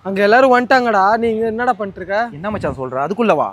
அங்க எல்லாரும் வந்துட்டாங்கடா. நீங்க என்னடா பண்ணிட்டு இருக்க? என்ன மச்சான் சொல்ற? அதுக்குள்ளவா?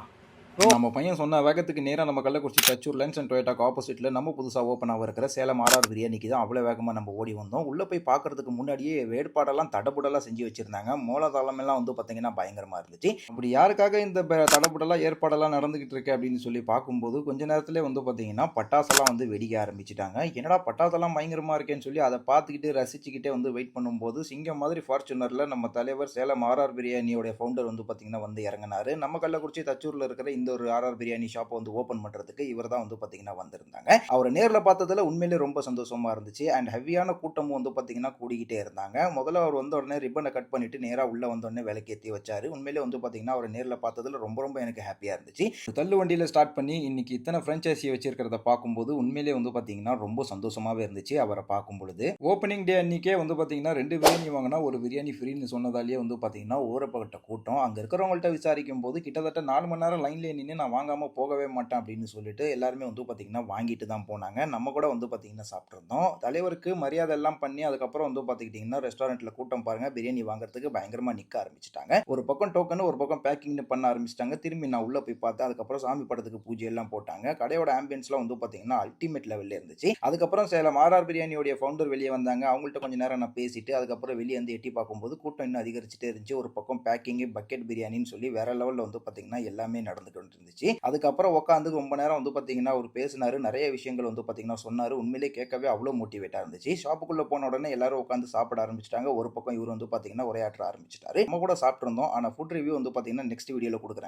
நம்ம பையன் சொன்ன வேகத்துக்கு நேராக நம்ம கள்ளக்குறிச்சி தச்சூர் லென்ஸ் அண்ட் டொயோட்டாக்கு ஆப்போசிட்டில் நம்ம புதுசாக ஓப்பன் ஆக இருக்கிற சேலம் ஆர்ஆர் பிரியாணிக்கு தான் அவ்வளோ வேகமாக நம்ம ஓடி வந்தோம். உள்ளே போய் பார்க்கறதுக்கு முன்னாடியே வேட்பாடெல்லாம் தடபுடலாம் செஞ்சு வச்சுருந்தாங்க. மூலதளமெல்லாம் வந்து பார்த்தீங்கன்னா பயங்கரமாக இருந்துச்சு. அப்படி யாருக்காக இந்த தடபுடலாம் ஏற்பாடெல்லாம் நடந்துகிட்டு இருக்கு அப்படின்னு சொல்லி பார்க்கும்போது கொஞ்ச நேரத்திலே வந்து பார்த்தீங்கன்னா பட்டாசெல்லாம் வந்து வெடிக்க ஆரம்பிச்சிட்டாங்க. என்னடா பட்டாசெல்லாம் பயங்கரமாக இருக்கேன்னு சொல்லி அதை பார்த்துக்கிட்டு ரசிச்சுக்கிட்டே வந்து வெயிட் பண்ணும்போது சிங்கம் மாதிரி ஃபார்ச்சுனரில் நம்ம தலைவர் சேலம் ஆர்ஆர் பிரியாணியோட ஃபவுண்டர் வந்து பார்த்தீங்கன்னா வந்து இறங்கினாரு. நம்ம கள்ளக்குறிச்சி தச்சூரில் இருக்கிற இந்த ஒரு ஆர்ஆர் பிரியாணி ஷாப் வந்து ஓபன் பண்றதுக்கு இவர் தான் வந்து பாத்தீங்கன்னா வந்திருந்தாங்க. அவரை நேர்ல பார்த்ததுல உண்மையிலே ரொம்ப சந்தோஷமா இருந்துச்சு. அண்ட் ஹெவியான கூட்டமும் வந்து பாத்தீங்கன்னா கூடிக்கிட்டே இருந்தாங்க. முதல்ல அவர் வந்த உடனே ரிப்பனை கட் பண்ணிட்டு நேரா உள்ள வந்த உடனே விளக்கேத்தி வச்சாரு. உண்மையிலே வந்து பாத்தீங்கன்னா அவரை நேர்ல பார்த்ததுல ரொம்ப ரொம்ப எனக்கு ஹாப்பியா இருந்துச்சு. தள்ளு வண்டியில ஸ்டார்ட் பண்ணி இன்னைக்கு இத்தனை பிரான்ச்சைசி வச்சிருக்கிறத பார்க்கும்போது உண்மையிலே வந்து பாத்தீங்கன்னா ரொம்ப சந்தோஷமாவே இருந்துச்சு அவரை பார்க்கும் பொழுது. ஓப்பனிங் டே அன்னைக்கே வந்து பாத்தீங்கன்னா 2 பிரியாணி வாங்கினா ஒரு பிரியாணி ஃப்ரீன்னு சொன்னதாலேயே வந்து பாத்தீங்கன்னா ஊரப்பட்ட கூட்டம். அங்க இருக்கிறவங்கள்ட்ட விசாரிக்கும் போது கிட்டத்தட்ட 4 மணி நேரம் லைன்ல நின்று நான் வாங்காமல் போகவே மாட்டேன் அப்படின்னு சொல்லிட்டு எல்லாருமே வந்து பார்த்தீங்கன்னா வாங்கிட்டு தான் போனாங்க. நம்ம கூட வந்து பார்த்தீங்கன்னா சாப்பிட்ருந்தோம். தலைவருக்கு மரியாதை எல்லாம் பண்ணி அதுக்கப்புறம் வந்து பார்த்துக்கிட்டிங்கன்னா ரெஸ்டாரண்ட்டில் கூட்டம் பாருங்கள் பிரியாணி வாங்குறதுக்கு பயங்கரமாக நிற்க ஆரம்பிச்சிட்டாங்க. ஒரு பக்கம் டோக்கன் ஒரு பக்கம் பேக்கிங்னு பண்ண ஆரம்பிச்சிட்டாங்க. திரும்பி நான் உள்ளே போய் பார்த்தேன். அதுக்கப்புறம் சாமி படத்துக்கு பூஜை எல்லாம் போட்டாங்க. கடையோட ஆம்பியன்ஸ்லாம் வந்து பார்த்தீங்கன்னா அல்டிமேட் லெவலில் இருந்துச்சு. அதுக்கப்புறம் சேலம் ஆர்ஆர் பிரியாணியோடைய ஃபவுண்டர் வெளியே வந்தாங்க. அவங்கள்ட்ட கொஞ்சம் நேரம் நான் பேசிட்டு அதுக்கப்புறம் வெளியே வந்து எட்டி பார்க்கும்போது கூட்டம் இன்னும் அதிகரிச்சுட்டே இருந்துச்சு. ஒரு பக்கம் பேக்கிங் பக்கெட் பிரியாணின்னு சொல்லி வேற லெவலில் வந்து பார்த்தீங்கன்னா எல்லாமே நடந்துட்டு இருந்துச்சு. அதுக்கப்புறம் உட்காந்து ரொம்ப நேரம் வந்து பார்த்தீங்கன்னா அவர் பேசினாரு. நிறைய விஷயங்கள் வந்து பார்த்தீங்கன்னா சொன்னார். உண்மையிலே கேட்கவே அவ்வளோ மோட்டிவேட்டாக இருந்துச்சு. ஷாப்புக்குள்ளே போன உடனே எல்லாரும் உட்காந்து சாப்பிட ஆரம்பிச்சிட்டாங்க. ஒரு பக்கம் இவர் வந்து பார்த்தீங்கன்னா உரையாற்ற ஆரம்பிச்சிட்டாரு. நம்ம கூட சாப்பிட்ருந்தோம். ஆனால் ஃபுட் ரிவ்யூ வந்து பார்த்தீங்கன்னா நெக்ஸ்ட் வீடியோவில் கொடுக்குறேன்.